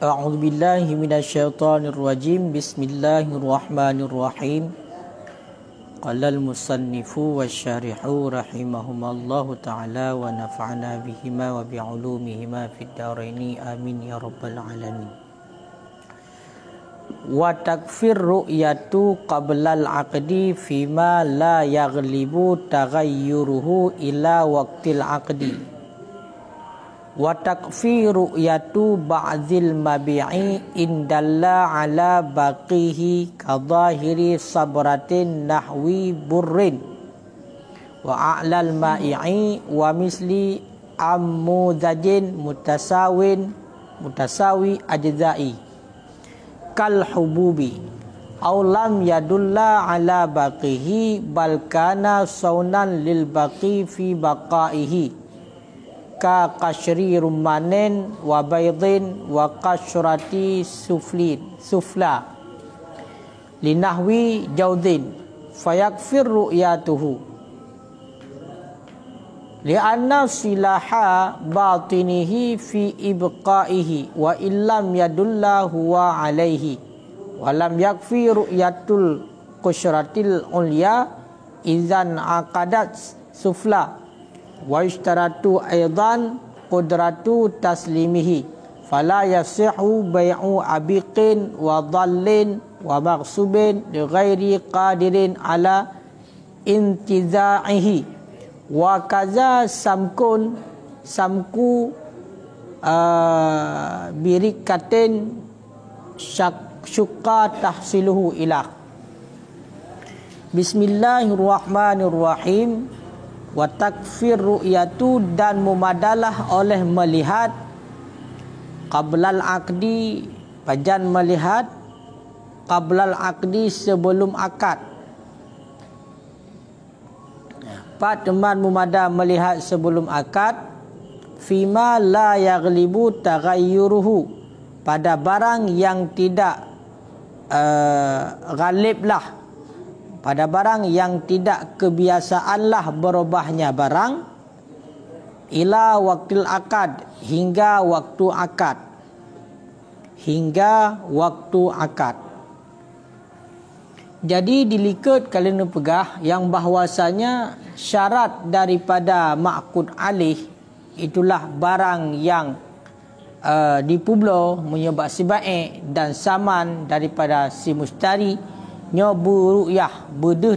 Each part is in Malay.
A'udzu billahi minasyaitonir rajim. Bismillahirrahmanirrahim. Qala al-musannifu wasyarihu rahimahumallahu ta'ala wa nafa'ana bihima wa bi'ulumihima fid dharaini amin ya rabbal alamin. Wa takfir ru'yatu qabla al-aqdi fima la yaghlibu taghayyuruhu ila waqtil aqdi. Wa takfi ru'yatu ba'dil mabi'i indalla ala baqihi kadhahiri sabratin nahwi burrin wa a'lal ma'i'i wa misli ammudajin mutasawi ajza'i kal hububi aw lam yadulla ala baqihi bal kana saunan lil baqi fi baqaihi ka qashri rummanin wa baydin wa qashrati sufla linahwi jaudin fayakfir ru'yatuhu li'anna silaha batinihi fi ibqaihi wa illam yadulla huwa alaihi wa lam yakfi ru'yatul qashratil ulya idzan aqadat sufla wa ishtaratu aidan qudratu taslimihi fala yasihu bai'u abiqin wa dhallin wa maghsubin li ghairi qadirin ala intiza'ihi wa kaza samku birikatin syukka tahsiluhu ilah. Bismillahirrahmanirrahim. Wa takfir ru'yatu dan memadalah oleh melihat qablal aqdi pajan melihat qablal aqdi sebelum akad. Pak teman memada melihat sebelum akad fima la yaghlibu taghayyuruhu pada barang yang tidak ghaliblah pada barang yang tidak kebiasaanlah berubahnya barang ila waktil akad hingga waktu akad. Jadi dilikat kalian pegah yang bahwasanya syarat daripada ma'qud alih itulah barang yang dipublo menyebab si baik dan saman daripada si mustari nyobu ru'yah beduh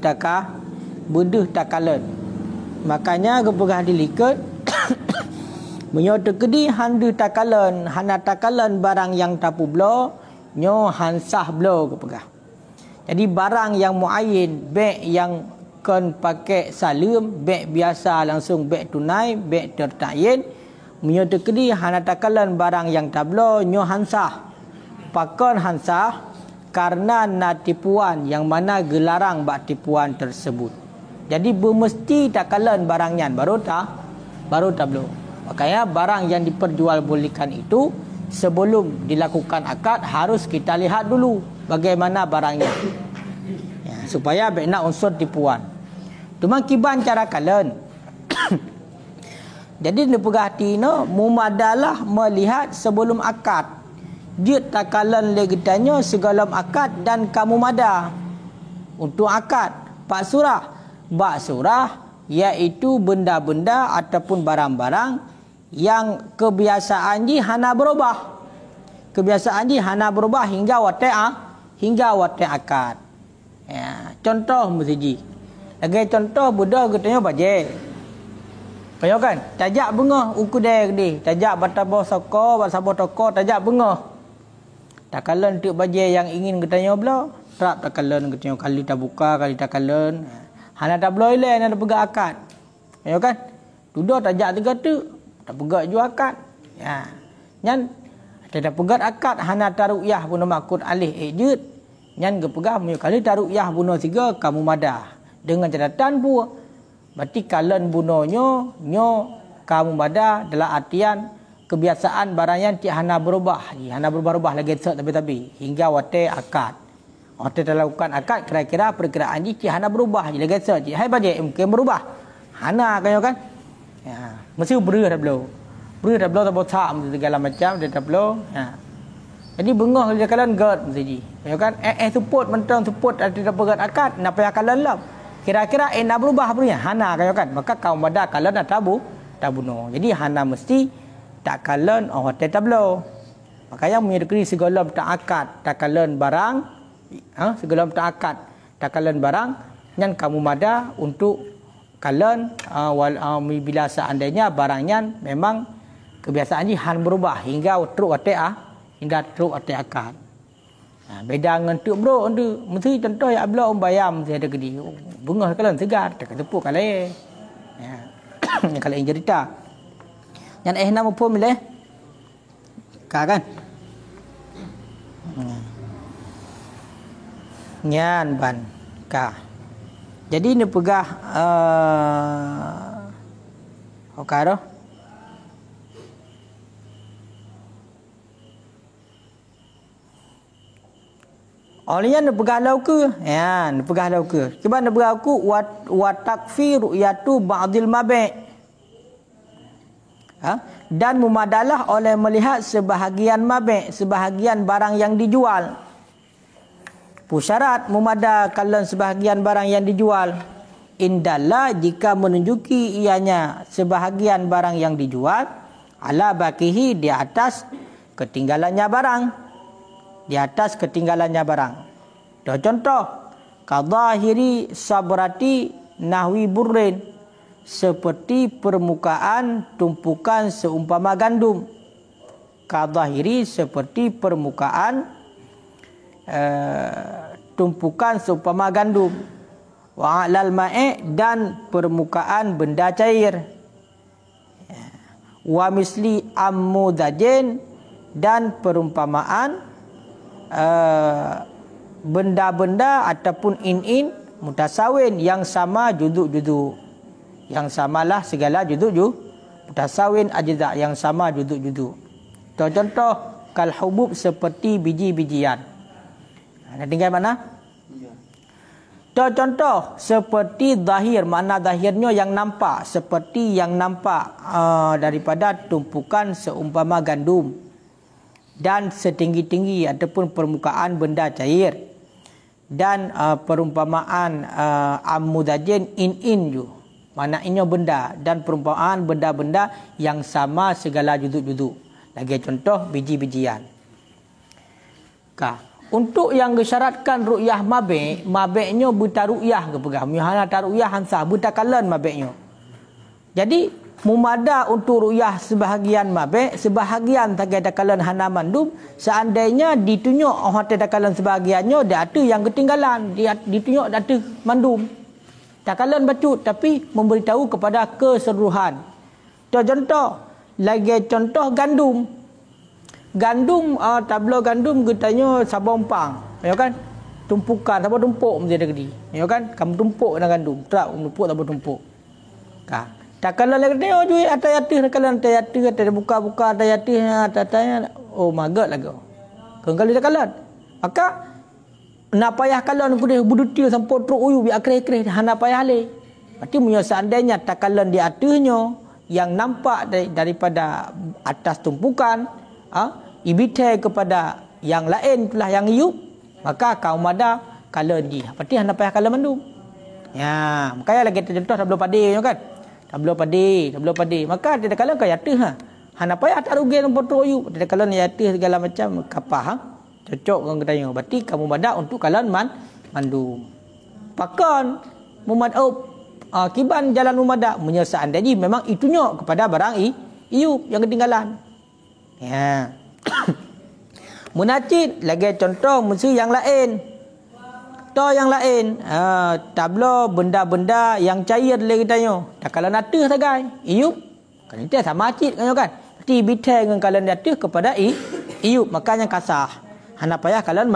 takalan. Makanya kepegah dilikat menyo tekedi handu takalan hana takalan barang yang tapublo nyo hansah blo kepegah. Jadi barang yang muayyin beg yang kon pakai salam beg biasa langsung beg tunai beg tertayin menyo tekedi hana takalan barang yang tablo nyo hansah pakon hansah karena nak tipuan yang mana gelarang bak tipuan tersebut. Jadi bermesti takalan barangnya baru tablo. Makanya barang yang diperjualbelikan itu sebelum dilakukan akad harus kita lihat dulu bagaimana barangnya. Ya, supaya nak unsur tipuan. Cuma kiban cara kalian. Jadi ni pegahti no mumadalah melihat sebelum akad. Dia takalan legitannya segala akad dan kamu mada untuk akad pak surah iaitu benda-benda ataupun barang-barang yang kebiasaan ji hana berubah hingga wate akad. Ya, contoh mesti lagi contoh budak katanya baje kayo kan tajak bunga uku deh tajak batabo soko basabo toko tajak bunga. Takalan untuk baje yang ingin katanya bela trap takalan katanya kali tak buka kali takalan hana tak bela ile hana pegak akad ya kan tudo tajak tiga tu tak pegak ju akad ya nyan tidak pegat akad hana taru'yah buno makut alih ejut nyan ke pegah mu kali taru'yah buno tiga kamu madah dengan catatan bu berarti kalan bunonyo nyo kamu madah dalam artian kebiasaan barangnya hana berubah lagi tapi hingga wate akad. Wate lakukan akad kira-kira perkiraan ji hana berubah lagi hai baje mungkin berubah. Hana kan ya, mesti beru dah belum tak segala macam dia dah belum. Ya. Jadi bengah dia kalan god mesti. Ya kan? Support mentang support ada berat akad nak payah kalan lah. Kira-kira nak berubah punya hana kan. Maka kaum pada kalan nak tabuno. Jadi hana mesti tak kalan hotel tablo. Maka yang menyedekani segala tak akad tak kalan barang segala tak akad tak kalan barang yang kamu mada untuk kalan bila seandainya barangnya memang kebiasaan han berubah hingga teruk hingga teruk akad. Beda dengan tu bro tu mesti contoh ya abla bayam mesti ada gedi. Bengah kalan segar tak tepuk kalai. Ya. Kalau yang cerita. Yang nama pun milih. Kan? Nyan ban ka. Jadi ni pegah okaro. Olian pegah lau ke? Ya, pegah lau ke. Kiban pegah aku wa takfir ru'yatu ba'dil mabi'. Dan memadalah oleh melihat sebahagian mabi', sebahagian barang yang dijual. Pusyarat memada kalan sebahagian barang yang dijual. Indallah jika menunjuki ianya sebahagian barang yang dijual ala bakihi di atas ketinggalannya barang. Di atas ketinggalannya barang. Contoh kadahiri sabrati nahwi burrin, seperti permukaan tumpukan seumpama gandum. Kadahiri seperti permukaan tumpukan seumpama gandum. Wa alal ma'i dan permukaan benda cair. Wa misli ammudajin dan perumpamaan benda-benda ataupun in mutasawin yang sama juduk-juduk. Yang samalah segala juduk-juduk. Mutasawin ajza yang sama juduk-juduk. Contoh kal hubub seperti biji-bijian. Nak tinggal mana? Contoh seperti zahir, makna zahirnya yang nampak, seperti yang nampak daripada tumpukan seumpama gandum dan setinggi-tinggi ataupun permukaan benda cair dan perumpamaan ammudajin in ju, maknanya benda dan perumpamaan benda-benda yang sama segala juduk-juduk. Lagi contoh biji-bijian. Untuk yang disyaratkan ru'yah mabe'-nya buta ru'yah ke pegah. Muhana ta ru'yah hansa buta kalan mabe'-nya. Jadi mumada untuk ru'yah sebahagian mabe', sebahagian tagai dakalan hana mandum, seandainya ditunjuk orang dakalan sebahagiannya dak ada yang ketinggalan, ditunjuk dak ada mandum. Dakalan bacut tapi memberitahu kepada keseluruhan. Contoh lagi contoh gandum. Gandum tablo gandum getanya sabompang, ya kan? Tumpukan sabon tumpuk mesti ada gedi. Ya kan? Kamu tumpuk dengan gandum, tak tumpuk tak tumpuk. Tak kalau lagi dia jual atas kalau atas buka-buka atas oh magat lagi. Kalau dia kalan. Maka nak payah kalan ku dia budutil sampai teruk uyu bi akhir-akhir hana payah le. Berarti munyo seandainya tak kalan di atasnya yang nampak daripada atas tumpukan ibite kepada yang lain itulah yang iup, maka kaum ada kalan di. Berarti hana payah kalan mandum. Ya, makanya lagi contoh tablo padi kan. Tablo padi. Maka dia kalan kaya tu hana payah tak rugi nombor teruk. Dia kalan ya tu segala macam kapah cocok dengan katanya. Berarti kamu badak untuk kalan mandum. Pakan mumad kiban jalan mumadak menyesaan. Jadi memang itunya kepada barang iup yang ketinggalan. Ya. Munacid lagi contoh mesti yang lain. Yang lain tablo benda-benda yang cair le katanya. Dah kalau natih sagai iup kan itu sama acid kan. Berarti bitai dengan kalau natih kepada iup makanya kasah. Hana payah kalan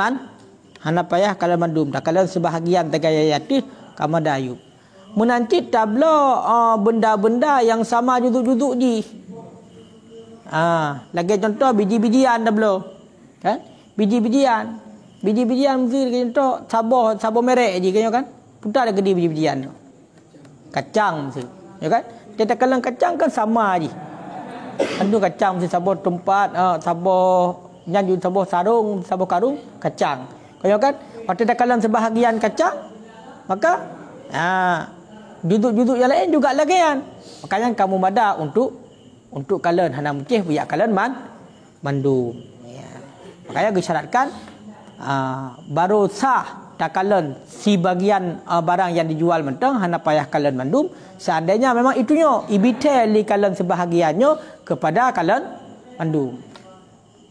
mandum. Dah kalau sebahagian tagai yatih kama dayup. Munancit tablo benda-benda yang sama juduk-juduk ji. Lagi contoh biji-bijian tablo. Kan? Biji-bijian mesti contoh sabor merek je kan. Putar ada gede biji-bijian tu. Kacang mesti. Ya kan? Dia kalang kacang kan sama je. Andu kacang mesti sabor tempat, sabor Nyan sabuh sarung, sabuh karung kacang. Kaya kan? Waktu takalan sebahagian kacang, maka juduk-juduk yang lain juga lagian. Makanya kamu mada untuk kalian hana mungkin biak kalian mandum. Ya. Makanya disyaratkan baru sah takalan si bagian barang yang dijual mentang hana payah kalian mandum. Seandainya memang itunya ibitali kalian sebahagiannya kepada kalian mandum.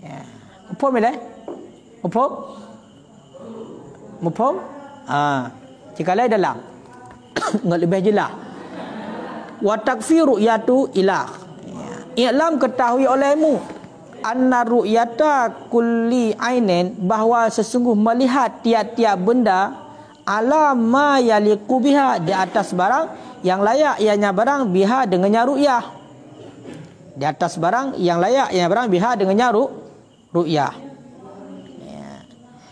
Ya. Upom boleh? Upom? Jika lain dalam nggak lebih jelas. Wa takfi ru'yatu ilah. I'lam ketahui olehmu anna ru'yata kulli ainin, bahawa sesungguh melihat tiap-tiap benda ala ma yaliqu biha, di atas barang yang layak ianya barang biha dengannya ru'yah. Di atas barang yang layak ianya barang biha dengannya ru'yah.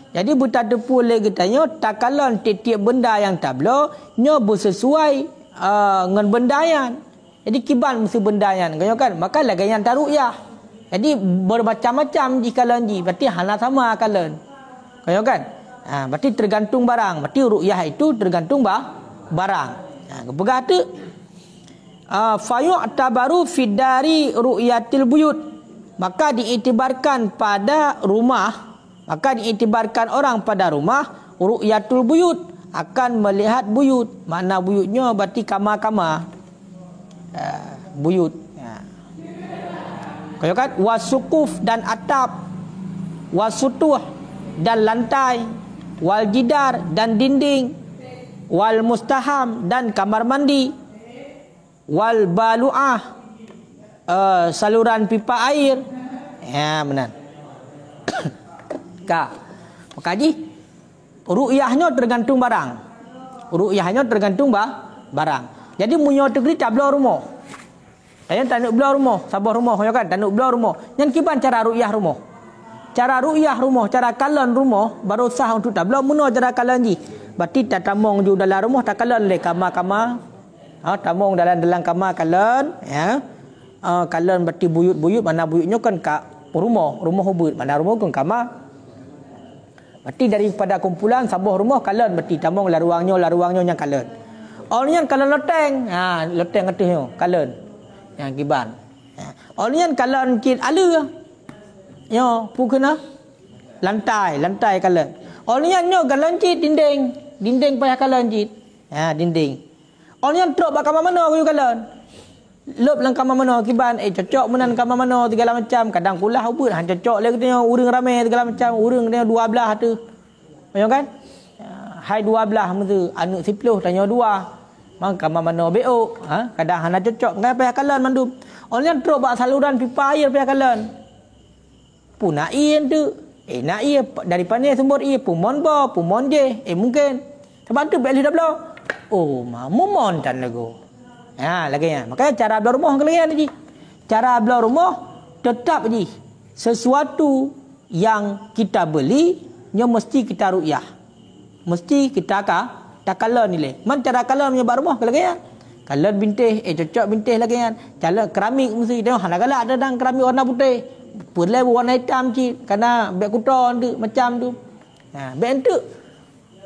Jadi buta tepu lagi tanya takalan tiap-tiap benda yang tablo nyo bersesuai dengan bendayan. Jadi kiban mesti bendayan kan, maka lagi yang taru'yah. Jadi bermacam-macam jika lanji, berarti hana sama kalian. Kan? Berarti tergantung barang. Berarti ru'yah itu tergantung barang. Kepegah tu fayu'tabaru fidari ru'yatil buyut, maka diiktibarkan pada rumah. Maka diiktibarkan orang pada rumah ru'yatul buyut, akan melihat buyut. Makna buyutnya berarti kamar-kamar. Buyut. Kaya kan? Wasukuf dan atap. Wasutuh dan lantai. Wal jidar dan dinding. Wal mustaham dan kamar mandi. Wal balu'ah, saluran pipa air. Ya, benar. Maka ji ru'yahnya tergantung barang. Ru'yahnya tergantung barang. Jadi munyo tegri tak belah rumah. Saya tak nak belah rumah, sabah rumah kan, tak nak belah rumah. Yang kiban cara ru'yah rumah. Cara ru'yah rumah, cara kalan rumah baru sah untuk tak belah muno cara kalan ji. Berarti tak tamong ju dalam rumah tak kalan le kamar-kamar. Tamong dalam kamar kalan, ya. Kalan berarti buyut-buyut, mana buyutnya kan kat rumah hubut, mana rumah kan kamar. Berarti daripada kumpulan sabuh rumah kalian berarti tamong la ruangnya yang kalian. Orangnya kalian loteng. Loteng atasnya kalian. Yang kiban. Orangnya kalian kit ala. Yo, pukena lantai kalian. Orangnya nyo kalian kit dinding payah kalian kit. Dinding. Orangnya truk bak kamar mana kalian? Lop lang kamar mana kiban cocok menan kamar mana segala macam, kadang kulah ubut cocok le katanya urang ramai segala macam, urang dia 12 tu. Macam kan? Hai 12 mesti anu 10 tanya 2. Mang kamar mana BO, kadang hana cocok ngai payah kalan mandum. Orang teruk bak saluran pipa air payah kalan. Puna air tu. Nak air dari pandai sumber air pumon ba, pumon je. Mungkin. Sebab tu beli dah belah. Oh, momon tan lagu. Lagi ya. Makanya cara belah rumah kalian ni. Cara belah rumah tetap je sesuatu yang kita beli nya mesti kita ru'yah. Mesti kita takalan nilai. Man cara kalan punya rumah kalian. Kalan bintih cocok bintih lagi kan. Cara keramik mesti tengok hana galak ada dang keramik warna putih. Pulai warna hitam cik karena beg kuton tu macam tu. Beg tu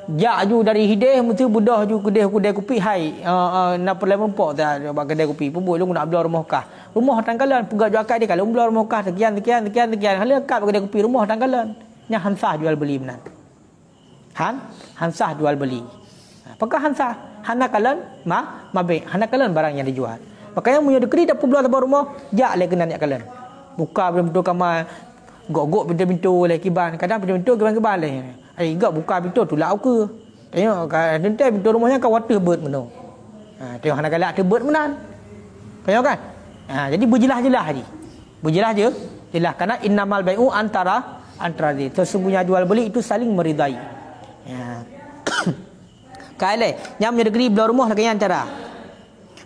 jak ju dari hideh mesti budah ju kedai kopi hai nak perlu mempok dah bak kedai kopi pembuk lu nak belah rumah kah rumah tanggalan pegak ju akak dia kalau belah rumah kah sekian hal akak kedai kopi rumah tanggalan nya hansah jual beli benar hansah jual beli apakah hansah hana kalan mabe hana kalan barang yang dijual makanya punya dekri dak belah rumah jak le kena nak kalan buka betul kamar gok pintu le kiban kadang pintu kiban le gak buka pintu tu lau ke. Tengok dentai pintu rumahnya kau water bird meno. Tengok hana galak tu bird menan. Tengok kan? Jadi berjelas-jelas je. Berjelas je. Jelas kerana innamal bai'u antara di. Sesungguhnya jual beli itu saling meridai. Kaile, nyam negeri belah rumah lagi antara.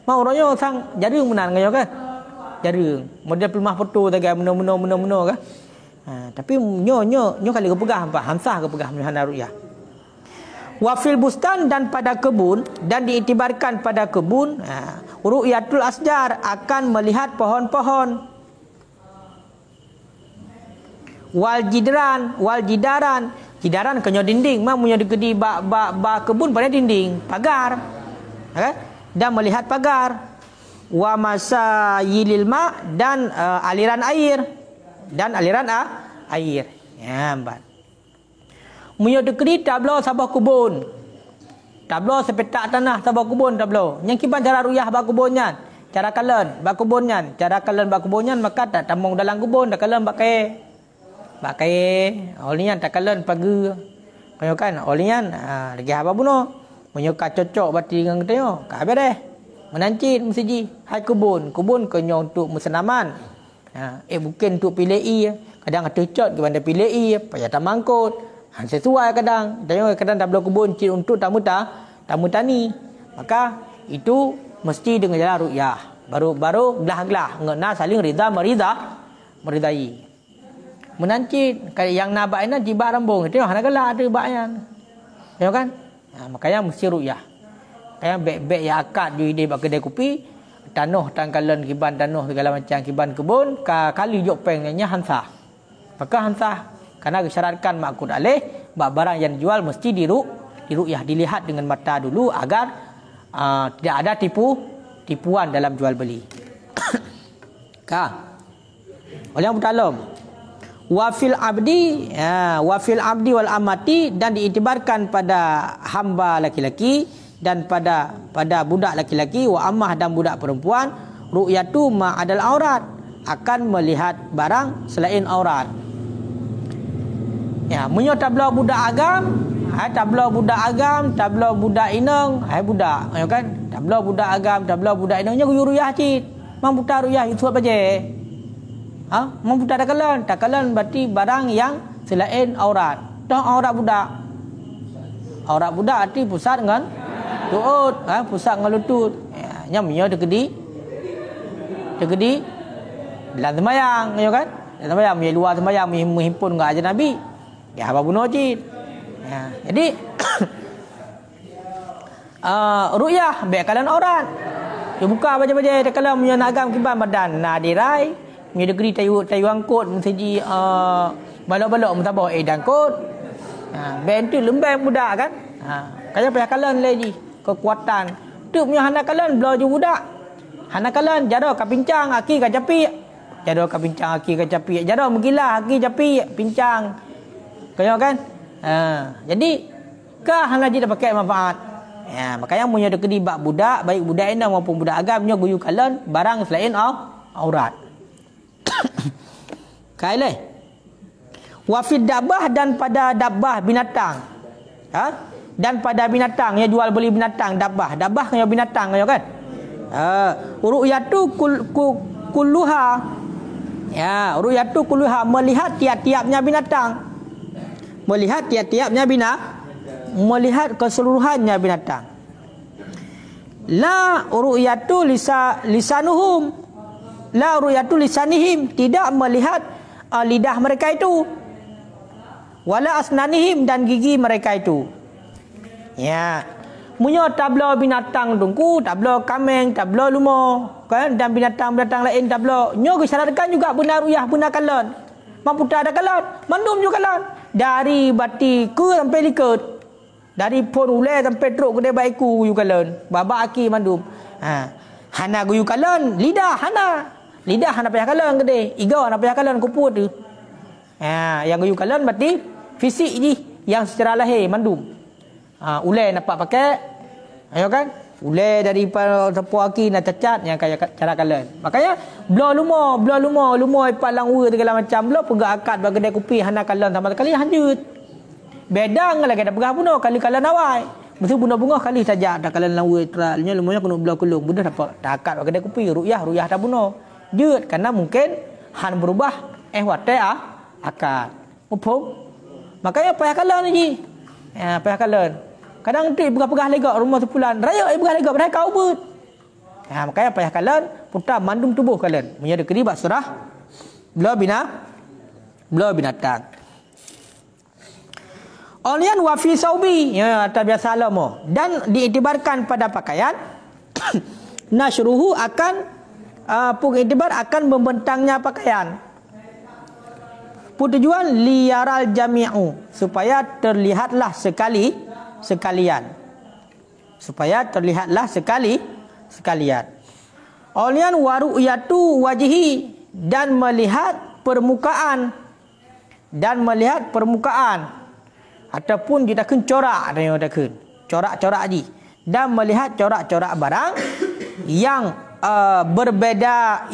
Mau orangnya sang jaring menan ngayo kan? Jaring. Model pelmah foto tadi meno kan? Tapi nyo kali kepegah apa hamsah kepegah hana ru'yah. Wa fil bustan dan pada kebun dan diiktibarkan pada kebun ru'yatul asjar akan melihat pohon-pohon. wal jidaran. Jidaran kenyo dinding, mah munyo digedi ba kebun pada dinding, pagar. Okay? Dan melihat pagar. Wa masayilil ma dan aliran air. Dan aliran air. Ya, mbak. Munyo digedi tablo sabah kebun. Tablo sepetak tanah sabah kebun tablo. Yang kiban cara ruyah ba kebunnya. Cara kalen ba kebunnya. Cara kalen ba kebunnya maka tak tamong dalam kebun, tak kalen bakai olian tak kalen pagi kau kan olian lagi apa buno menyuka cocok bati dengan kita ka habis deh menancit mesti hai kebun kenyo untuk musanaman bukan untuk pilih kadang cocok ke banda pilih payah tak mangkut sesuai kadang tak belum kebun cik untuk tamu tani maka itu mesti dengan jalan ruqyah baru gelah ngena saling rida meridai menancit yang nabaknya tiba rambung itu hana gelak ada baknya ya kan makanya mesti ruqyah kaya bek ya akad di ide bak kedai kopi tanah tangkalan kiban tanah segala macam kiban kebun kali jok pengnya hansah maka hansah karena disyaratkan makud alih barang yang dijual mesti diruqyah dilihat dengan mata dulu agar tidak ada tipuan dalam jual beli oleh yang bertalum wafil abdi wal amati dan diiktibarkan pada hamba laki-laki dan pada budak laki-laki wa ammah dan budak perempuan ru'yatu ma adal aurat akan melihat barang selain aurat ya munyo tablo budak agam tablo budak inang budak ya kan tablo budak agam tablo budak inangnya guyu ruyah cit mang buta ruyah itu apa je membuta takalan berarti barang yang selain aurat. Dah aurat budak arti pusat dengan tuut, pusat dengan lutut. Ya, nyamnya tegedi dalam sembahyang, ya kan? Dalam sembahyang, luar sembahyang menghimpun dengan ajar Nabi. Ya, apa bunuh cit. Ya, jadi ru'yah baik kalian aurat. Dia buka baca-baca takalan punya agam kiban badan nadirai. Punya negeri tayu angkut mesti balok-balok mutabah dangkut. Ben tu lembang budak kan. Kaya payah kalian lagi kekuatan. Tu punya hana kalian belajar budak. Hana kalian jado ka pincang aki ka capi. Jado ka pincang aki ka capi. Jado mengilah aki capi pincang. Kaya kan? Jadi kah hana jadi pakai manfaat. Ya, makanya punya dekedi bak budak, baik budak indah maupun budak agam nya guyu kalian barang selain aurat. Kaileh wafid dabbah dan pada dabbah binatang dan pada binatang ya jual beli binatang dabbah kaya binatang kaya kan ru'yatu kulluha ya ru'yatu kulluha melihat tiap-tiapnya binatang melihat keseluruhannya binatang la ru'yatu lisanuhum la ru'yatu lisanihim tidak melihat lidah mereka itu wala asnanihim dan gigi mereka itu ya munyo tablo binatang dungku tablo kameng tablo lumo kan dan binatang-binatang lain tablo nyo disyaratkan juga benar ruyah benar kalon mampu ada kalon mandum juga kalon dari bati ke sampai liket dari pon ule sampai truk gede baiku yu kalon baba aki mandum hana guyu kalon lidah hana payah kalan gede. Igau hana payah kalan kuput tu. Yang guyu kalan berarti fisik je yang secara lahir mandum. Ulai nampak pakai. Ayo kan? Ulai dari tepu aki nak cacat yang kaya cara kalan. Makanya belo lumo ipat langwa segala macam belo pegak akad bagi kedai kopi hana kalan sama sekali hanjut. Beda dengan lagi ada pegah bunuh kali kalan awai. Mesti bunga-bunga kali saja ada kalan langwa teralnya lumonya kena belo kulung. Budak dapat akad bagi kedai kopi ru'yah tak bunuh. Jut karena mungkin han berubah wate akad. Upung. Makanya payah kalan lagi. Payah kalan. Kadang tu pegah-pegah lega rumah sepulan. Raya pegah lega pada kau but. Makanya payah kalan putar mandum tubuh kalian. Menjadi keribat surah belah binatang. Olian wafi saubi atau biasa lama dan diiktibarkan pada pakaian nasyruhu akan pengiktibar akan membentangnya pakaian. Tujuan liyaral jami'u, supaya terlihatlah sekalian. Supaya terlihatlah sekalian. Olian waru'yatu wajhi, dan melihat permukaan. Ataupun kita kun corak dia dah kun. Corak-corak haji. Dan melihat corak-corak barang yang berbeda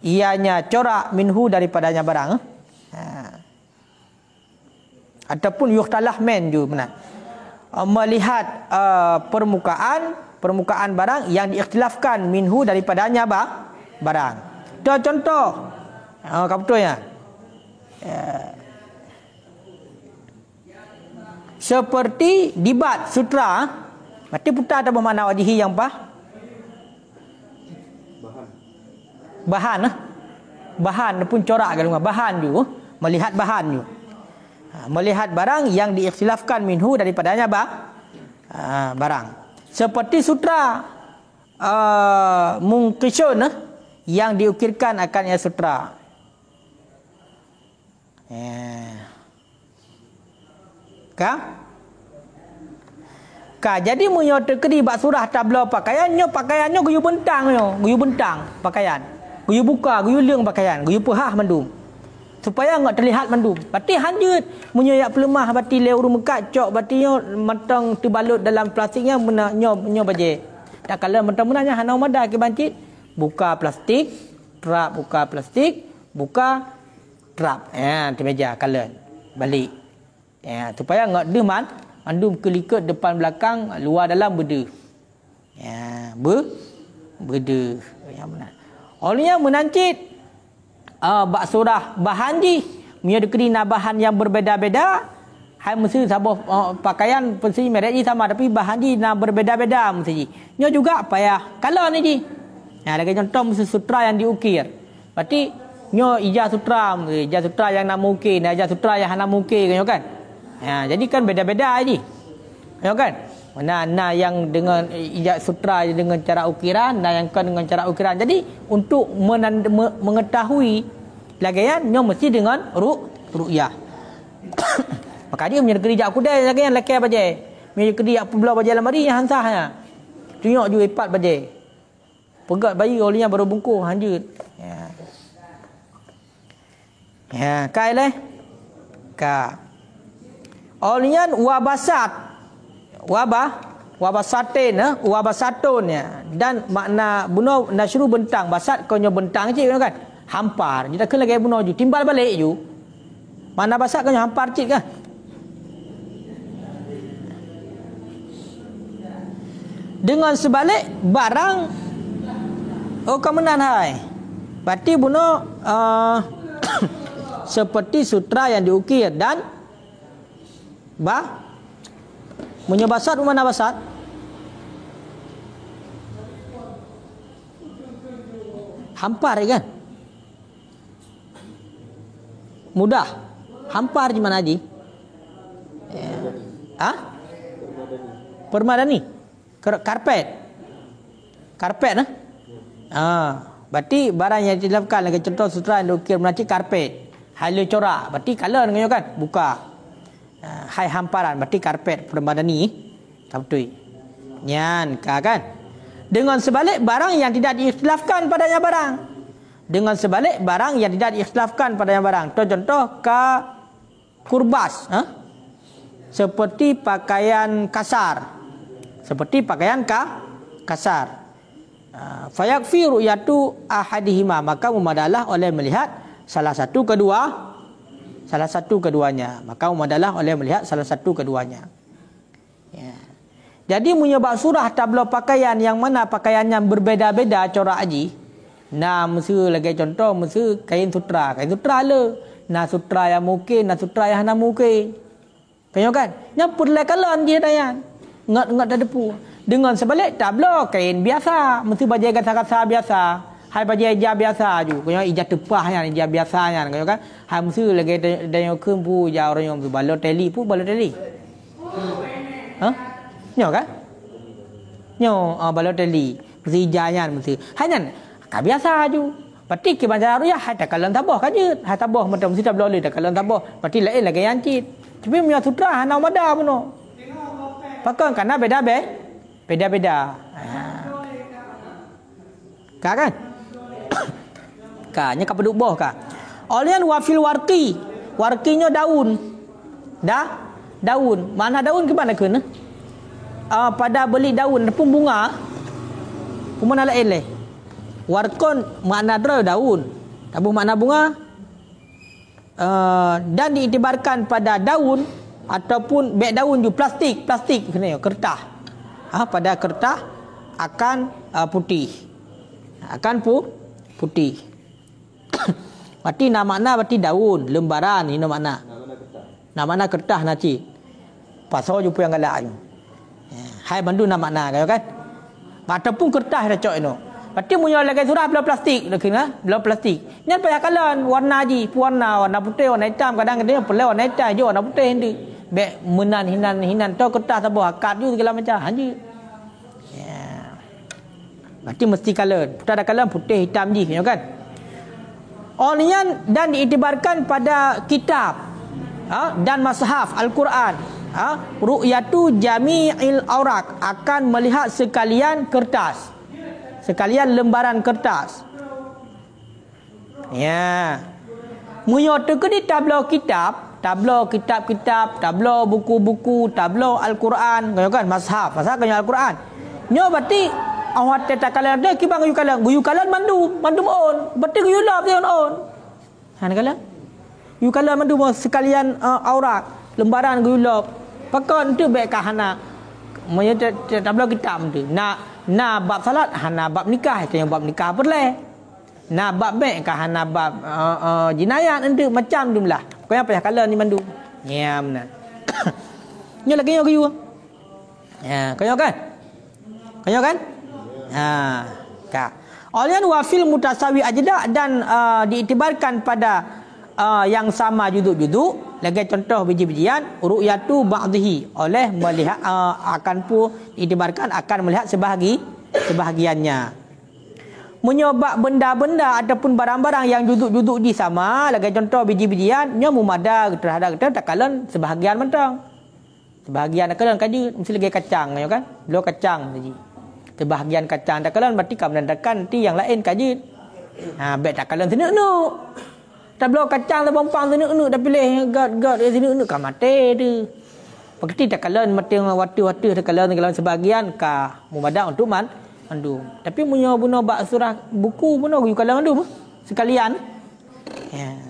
ianya corak minhu daripadanya barang. Ataupun yukhtalah men ju benar. Melihat permukaan barang yang diikhtilafkan minhu daripadanya barang. Contoh apa betul ya? Seperti dibat sutra, berarti putar ada bermakna wajhi yang bahan pun corak kalau bahan juga, melihat bahan juga. Melihat barang yang diikhtilafkan minhu daripadanya barang. Seperti sutra mungkisun yang diukirkan akannya sutra. Jadi munyo tekedi bak surah tabla pakaiannya guyu bentang pakaian. Guyu buka, guyu leung pakaian, guyu pehah mandum. Supaya enggak terlihat mandum. Berarti hanjut munyo yak pelemah bati leu mekat cok bati nyo mentang terbalut dalam plastiknya nyo baje. Tak kala mentang-mentangnya hanau mada ke bancit, buka plastik, buka trap. Di meja kala balik. Supaya enggak deman mandum kelikut depan belakang luar dalam beda. Beda yang benar. Olehnya menancit bak surah bahan ji punya dekeri bahan yang berbeza-beza. Hai mesti sabah pakaian mesti merek ji sama tapi bahan ji berbeza-beza mesti ji. Nyo juga payah kalau ni ji. Lagi contoh mesti sutra yang diukir. Berarti nyo ijaz sutra yang nak mukir, ijaz sutra yang nak mukir kan. Jadi kan beda-beda ji. Ya kan? Mana yang dengan ijaz sutra dengan cara ukiran, yang kan dengan cara ukiran. Jadi untuk mengetahui lagaian nyo mesti dengan ru'yah. Maka dia punya kerja kudai lagaian lakai baje. Punya kerja pula baje lamari yang hansahnya. Tengok ju ipat baje. Pegat bayi olehnya baru bungkus hanjut. Kai leh. Olehnya wabasatun dan makna bunuh nasyru bentang basat konyo bentang cik kan hampar kita kena lagi bunuh ju timbal balik ju mana basat konyo hampar cik kan dengan sebalik barang kemenan hai berarti bunuh seperti sutra yang diukir dan menyebasat mana basat? Hampar kan? Mudah. Hampar di mana Haji? Permadani. Karpet. Karpet berarti barang yang dilakukan lagi contoh sutra yang diukir menanti karpet. Halu corak. Berarti color dengan kan? Buka. Hai hamparan berarti karpet permadani betul nyan kan dengan sebalik barang yang tidak diikhtilafkan padanya barang contoh kurbas seperti pakaian kasar fayakfi ru'yatu ahadihima maka memadalah oleh melihat salah satu keduanya maka umadalah oleh melihat salah satu keduanya. Jadi menyebab surah tablo pakaian yang mana pakaiannya berbeza-beza corak haji. Mesti lagi contoh mesti kain sutra le. Sutra yang mungkin, sutra yang hana mungkin. Kayo kan? Nyampur le kalan dia dayan. Ngat dah depu. Dengan sebalik tablo kain biasa, mesti baju gasa-gasa biasa. Hai baju hijab biasa ju. Kau hijab tepah yang hijab biasa yang kau kan. Hai mesti lagi dan yang kempu jauh orang yang balot teli. Nyo kan? Nyo balot teli. Mesti hijab yang mesti. Hai kan? Kau biasa ju. Pati ke baca ruyah hai takalan tabah kaje. Hai tabah macam mesti tak boleh takalan tabah. Pati lain lagi yang cit. Tapi punya sutra hana mada puno. Pakai karena beda-beda. Kan? Kanya kapeduk boh ka. Olian wafil warqi. Warqinya daun. Daun. Mana daun ke mana kena? Pada beli daun pun bunga. Pun lain leh. Warqon makna daun. Tabu makna bunga. Dan diiktibarkan pada daun ataupun beg daun ju plastik kena kertas. Pada kertas akan putih. Akan putih. Berarti nama berarti daun, lembaran ini makna. Nama kertas naci. Pasal jumpa yang galak ni. Hai bandu nama makna kan? Ataupun kertas dah cok ino. Berarti punya lagi surah belah plastik dah kena, belah plastik. Ni payah kalan warna ji, warna putih, warna hitam kadang-kadang pelah warna hitam je warna putih ni. Bek menan hinan tu kertas apa akad ju segala macam haji. Berarti mesti kalan. Putar dah kalan putih hitam je kan? Ornian dan diiktibarkan pada kitab dan mushaf Al-Quran. Ru'yatu jami'il awraq akan melihat sekalian kertas. Sekalian lembaran kertas. Ya. Munyoto ke di tablo kitab, tablo buku-buku, tablo Al-Quran, kan mushaf, pasal kan Al-Quran. Nyo berarti awak tetap kalan ada kibang guyu kalan mandu on. Berarti guyu lap dia on. Han kalan. Guyu kalan mandu sekalian aurat, lembaran guyu lap. Pakon tu baik kahana. Moyo tablo kitab tu. Na bab salat hana bab nikah itu yang bab nikah perle. Na bab baik kahana bab jinayat entu macam tu lah. Pokoknya payah kalan ni mandu. Nyam nah. Nyo lagi nyo guyu. Ya, kau kan? Kau kan? Ka. Olian wafil mutasawi ajda dan diiktibarkan pada yang sama juduk-juduk. Lagi contoh biji-bijian ru'yatu ba'dhihi oleh melihat akan pun diiktibarkan akan melihat sebahagiannya. Menyobak benda-benda ataupun barang-barang yang juduk-juduk di sama. Lagi contoh biji-bijian nya mumada terhadap kita takalan sebahagian mentang. Sebahagian takalan kaji mesti lagi kacang kan? Belum kacang saja. Sebahagian kacang takalan berarti kamu menandakan nanti yang lain kaji. Bet takalan senuk-nuk. Tak belum kacang tu pompang senuk-nuk dah pilih god senuk-nuk kan mati tu. Berarti takalan mati waktu-waktu takalan sebahagian ka mumadah untuk mandu. Tapi punya bunuh bak surah buku bunuh kalau mandu sekalian. Ya.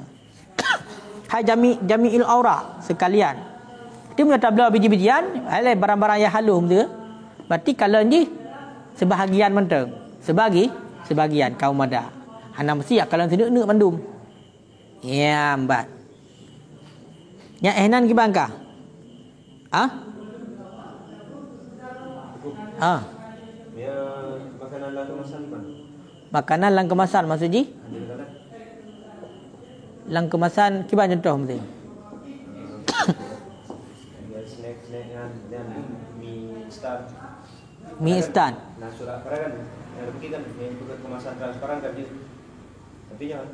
Hai jami'il aura sekalian. Dia punya tabla biji-bijian, barang-barang yang halus tu. Berarti kalau ni sebahagian menteng. Sebagian kaum ada. Hana mesti akalan sedek-nek mandum. Ya, ambat. Ya ehnan ki bangka. Ya makanan lang kemasan kan. Makanan lang kemasan maksud ji? Lang kemasan ki contoh mesti. Snack dan mie instan. Mie instan. Nah surat kan pergi kan yang kemasan transparan kan dia. Tapi yang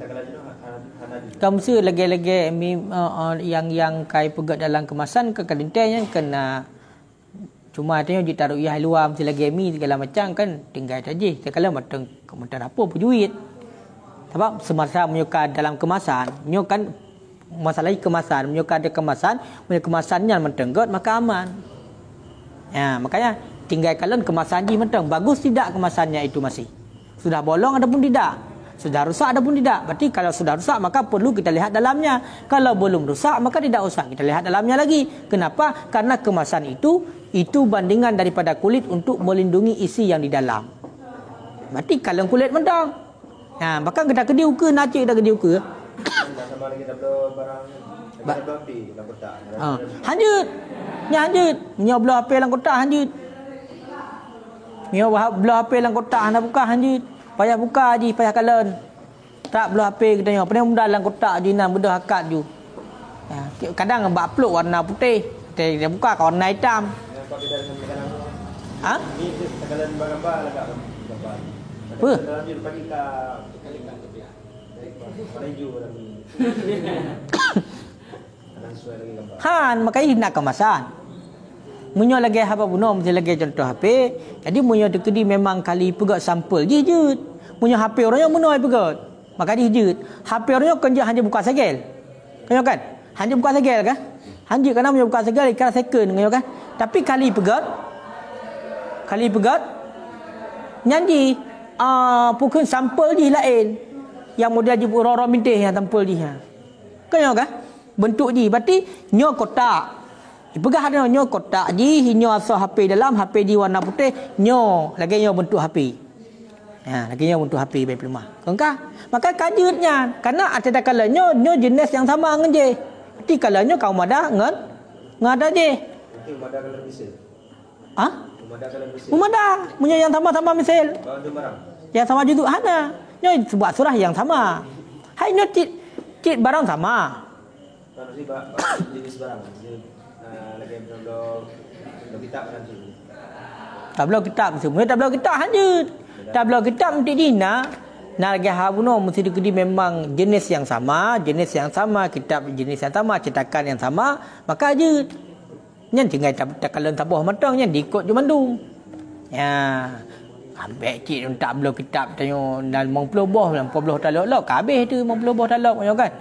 tak kalah jenuh ada. Kamu mesti lagi-lagi yang kai pegat dalam kemasan ke kadentenya kena cuma tanya di taruh ia luar mesti lagi mi segala macam kan tinggal saja. Sekala matang apa pun duit. Sebab semasa menyuka dalam kemasan, menyukan masalah kemasan, menyuka ada kemasan, kemasannya mentenggot maka aman. Ya, makanya tinggal kalian kemasan ji menteng. Bagus tidak kemasannya itu masih. Sudah bolong ataupun tidak? Sudah rusak ataupun tidak? Berarti kalau sudah rusak maka perlu kita lihat dalamnya. Kalau belum rusak maka tidak usah kita lihat dalamnya lagi. Kenapa? Karena kemasan itu bandingan daripada kulit untuk melindungi isi yang di dalam. Berarti kalau kulit mentang. Nah, bahkan kita kediu ke nacik dah kediu ke. Sama lagi dah barang dah api dalam kotak. Hanjut. Nya hanjut. Nya belah api dalam kotak hanjut. Nya belah api dalam kotak hendak buka hanjut. Payah buka je, payah kalen. Tak belah api kita tengok. Pernah mudah dalam kotak je nan bedah akad je. Ya, kadang bak peluk warna putih. Kita buka ke warna hitam. Kalau tidak dengan makanan. Ha? Ini takalan gambar agak gambar. Apa? Lanjut pagi ka menuju lagi. Ada sesuai lagi gambar. Han makai nak kemasan. Munyo lagi apa buno mesti lagi contoh HP. Jadi munyo dekedi memang kali pegat sampel je je. Munyo HP orangnya muno ai pegat. Maka dia je. HP orangnya kan hanya buka segel. Kanyo kan? Hanya buka segel kan? Hanya kana munyo buka segel ikan second kanyo kan? Tapi kali pegat nyanyi pukul sampel je lain. Yang model je roro mintih yang tampil dia. Kanyo kan? Bentuk je. Berarti nyo kotak. Pegah ada nyo kotak je, nyo asal HP dalam, HP di warna putih, nyo lagi nyo bentuk HP. Ha, lagi nyo bentuk HP baik lemah. Kongkah? Maka kajutnya karena ada kalanya nyo jenis yang sama dengan je. Berarti kalanya kaum ada ngada je. Nanti umada kalau misal. Ha? Umada kalau misal. Umada, punya yang sama-sama misal. Bawa dua barang. Yang sama juga hana. Nyo sebuah surah yang sama. Hai nyo cit barang sama. Kalau sih jenis barang. Lagi belum kitab nanti. Tablau kitab semua tablau kitab hanya. Tablau kitab nanti dina. Lagi habuno mesti dikedi memang jenis yang sama, kitab jenis yang sama, cetakan yang sama, maka aja. Nyan tinggal takalan tabuh matang nyan diikut je mandung. Ya. Ambek cik untuk tablau kitab tanya dalam 50 boh, 40 talak lah. Habis tu 50 boh talak kan.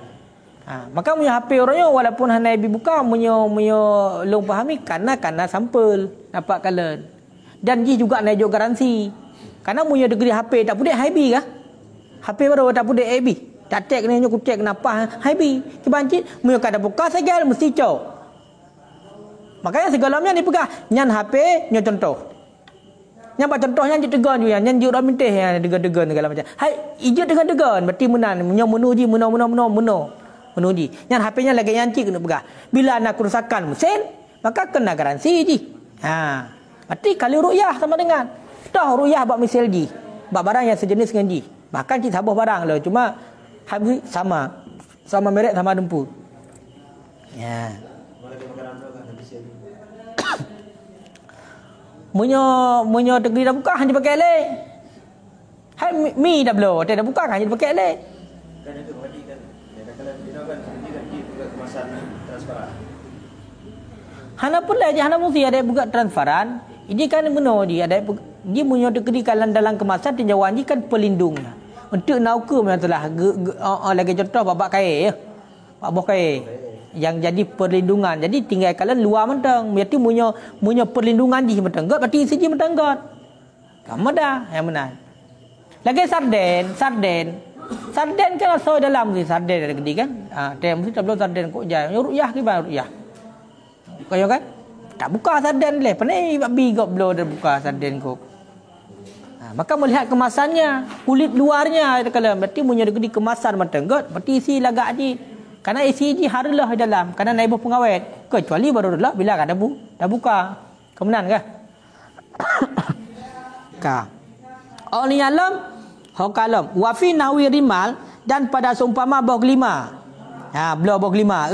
Maka punya HP orangnya walaupun hana ibu buka munyo long pahami karena sampel dapat kalen. Dan dia juga naik garansi. Karena munyo degree HP tak pudek HB kah? HP baru tak pudek HB. Tak cek ni aku cek kenapa HB. Kebancit munyo kada buka segala mesti cok. Makanya segalanya dipegang nyan HP nyo contoh. Nyan pak contohnya je tegan ju nyan ju dah mintih yang degan segala macam. Hai ijut dengan degan berarti menan munyo menuji menuji. Yang HP-nya lagi nyancik kena pegang. Bila nak kerusakan mesin, maka kena garansi je. Berarti kalau ru'yah sama dengan. Dah ru'yah buat misal je. Buat barang yang sejenis dengan je. Bahkan kita sabuh barang lah. Cuma sama. Sama merek, sama dempu. Ya. Munyo tegri dah buka, hanya pakai lek. Hai mi dah belum. Dah buka, hanya pakai lek. Kan itu tadi kan. Kan kemasan transparan. Hana pun lah hana mesti ada buka transparan. Ini kan benar dia ada dia punya dikedikan dalam kemasan tinjauan ini kan pelindungnya. Untuk nauka memang telah lagi contoh babak kain ya. Babak kain yang jadi perlindungan. Jadi tinggal kalian luar mentang. Berarti punya perlindungan di mentanggot berarti isi di mentanggot. Kamu dah yang benar. Lagi sarden kan asal dalam ni sarden ada gede kan. Dia mesti tak belum sarden kok jaya. Ru'yah ke ba ru'yah. Kau kan? Tak buka sarden leh. Pandai babi kau belum dah buka sarden kok. Maka melihat kemasannya, kulit luarnya kalau berarti punya gede kemasan matanggot, berarti isi lagak je. Karena isi je haralah dalam. Karena naibah pengawet. Kecuali baru dah bila kan dah buka. Kemenan kah? Ka. Oli alam Hokalom wafi nawi rimal dan pada seumpama bau kelima. Belah bau kelima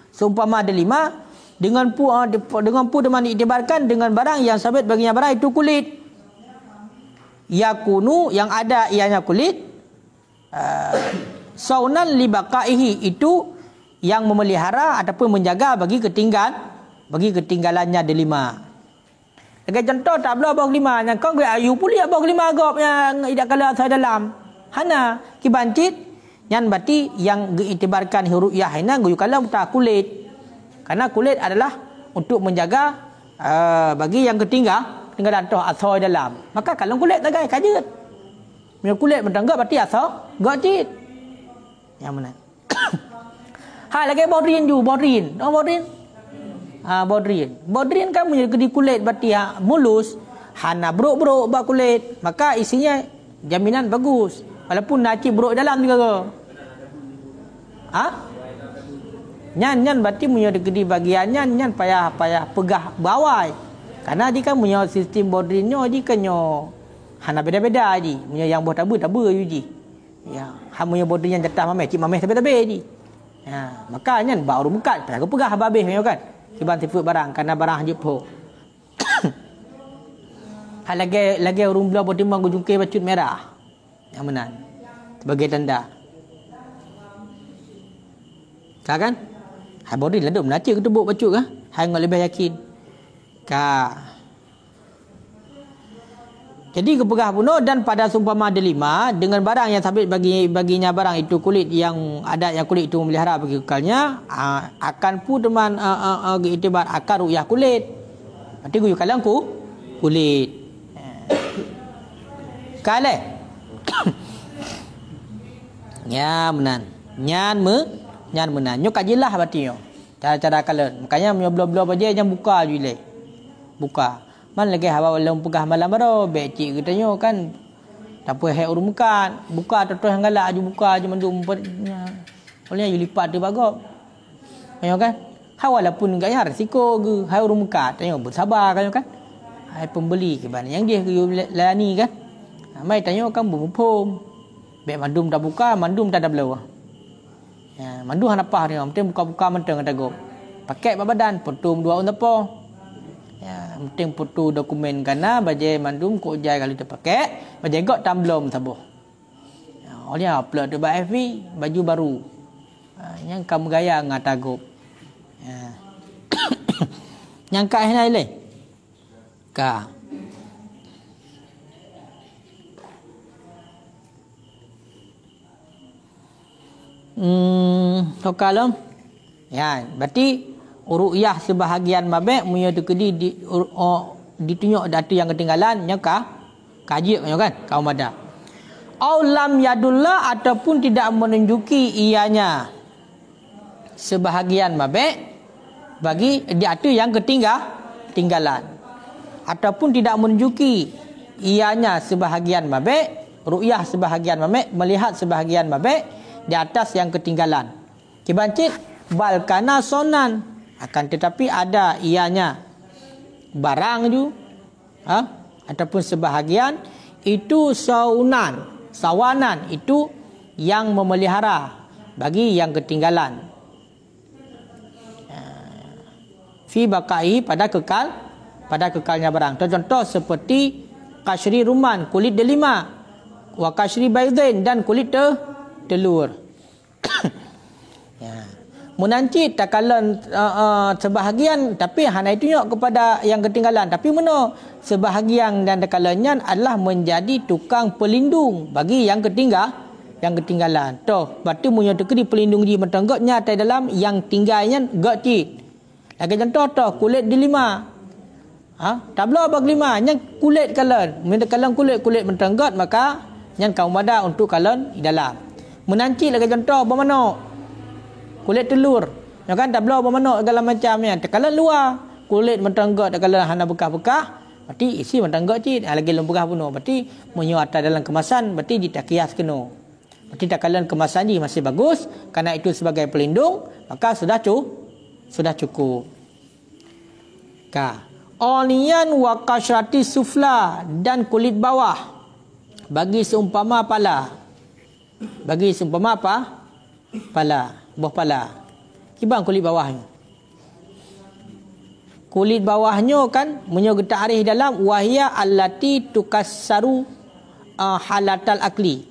seumpama ada 5 dengan pu deman diiktibarkan dengan barang yang sabit baginya barang itu kulit. Yakunu yang ada ianya kulit. Saunan libaqaihi itu yang memelihara ataupun menjaga bagi ketinggalannya ada 5. Sebagai contoh tak belah bawah 5 yang kau ayu pulih bawah 5 agak yang tidak kala saya dalam. Hana kibancit yang berarti yang diiktibarkan ru'yah hina guyu kala muta kulit. Karena kulit adalah untuk menjaga bagi yang ketinggalan toh asal dalam. Maka kalau kulit tak gay kajut. Punya kulit mentanggap berarti asal gocit. Yang mana? Lagi bodrin ju bodrin. Bodrin kan punya kedi kulit berarti mulus. Hana beruk-beruk bak kulit. Maka isinya jaminan bagus. Walaupun naci beruk dalam juga. Nyan berarti punya kedi bagiannya nyan payah pegah bawai. Karena dia kan punya sistem bodrinnya dia kan hana beda-beda je. Punya yang buah tabu je ji. Ya, punya bodrin yang jatah mameh, cik mameh tabe-tabe je. Maka nyan baru buka pegah habis kan. Kiban sifut barang karena barang hajib ho. Lagi orang belah bodi mang jungke bacut merah. Yang menan. Sebagai tanda. Kan? Hai body lah duk menaca ke tebuk bacuk kah? Hai ngok lebih yakin. Jadi kepegah bunuh dan pada sumpama ada 5 dengan barang yang sabit baginya barang itu kulit yang ada yang kulit itu memelihara bagi kekalnya akan pun teman itibar akar ruyah kulit. Berarti guyu kalang kulit. Kale. Ya menan. Nyan menan. Nyo kajilah berarti nyo. Cara-cara kalen. Makanya nyo blok-blok aja yang buka je le. Buka. Man lagi hawa walau pegah malam baru becik katanya kan tak apa hek urung mekat buka terus yang galak aju buka aju mandum empatnya oleh you lipat dia bagok ayo kan hawa pun enggak ya risiko ke hai urung mekat tanya bersabar kan kan hai pembeli ke mana yang dia ke layani kan mai tanya kan bupom bek mandum tak buka mandum tak ada belau ya mandum han apa ni penting buka-buka menteng kata go pakai badan potom 2 on depo. Ya, penting foto dokumen kana bajai mandum ko ujai kalau terpakai bajai gok tamblom sabuh. Ya, oleh upload tu FB baju baru. Yang kamu gaya ngatagup. Ya. Yang ka henai le. Ka. Tokalom. Ya, berarti ru'yah sebahagian mabek punya tekedi ditunjuk datu yang ketinggalan nyaka kaji kan kaum ada au lam yadullah ataupun tidak menunjuki ianya sebahagian mabek bagi datu yang ketinggalan ataupun tidak menunjuki ianya sebahagian mabek ru'yah sebahagian mabek melihat sebahagian mabek di atas yang ketinggalan kibancit bal kana sonan akan tetapi ada ianya barang tu ataupun sebahagian itu sawanan itu yang memelihara bagi yang ketinggalan fi bakai pada kekalnya barang contoh seperti kasyri ruman kulit delima wa kasyri baidain dan kulit telur ya Munancit takalan sebahagian tapi hana itu nyok kepada yang ketinggalan tapi mana sebahagian dan takalannya adalah menjadi tukang pelindung bagi yang ketinggalan toh berarti punya tekedi pelindung di mentenggotnya di dalam yang tinggalnya gak cit lagi contoh toh kulit di 5 tablo bagi 5 yang kulit kalen minta kalen kulit mentenggot maka yang kaum ada untuk kalen di dalam menancit lagi contoh bermana kulit telur ya kan tak belau bermanuk segala macamnya tekalan luar kulit mentenggot tekalan hana bekah-bekah berarti isi mentenggot cit lagi lembegah penuh berarti menyuata dalam kemasan berarti ditakias kena berarti tekalan kemasan ni masih bagus kerana itu sebagai pelindung maka sudah cukup onian wa kasyrati sufla dan kulit bawah bagi seumpama pala pala buah pala. Kibang kulit bawahnya. Kulit bawahnya kan punya ta'rif dalam wahia allati tukassaru halatal akli.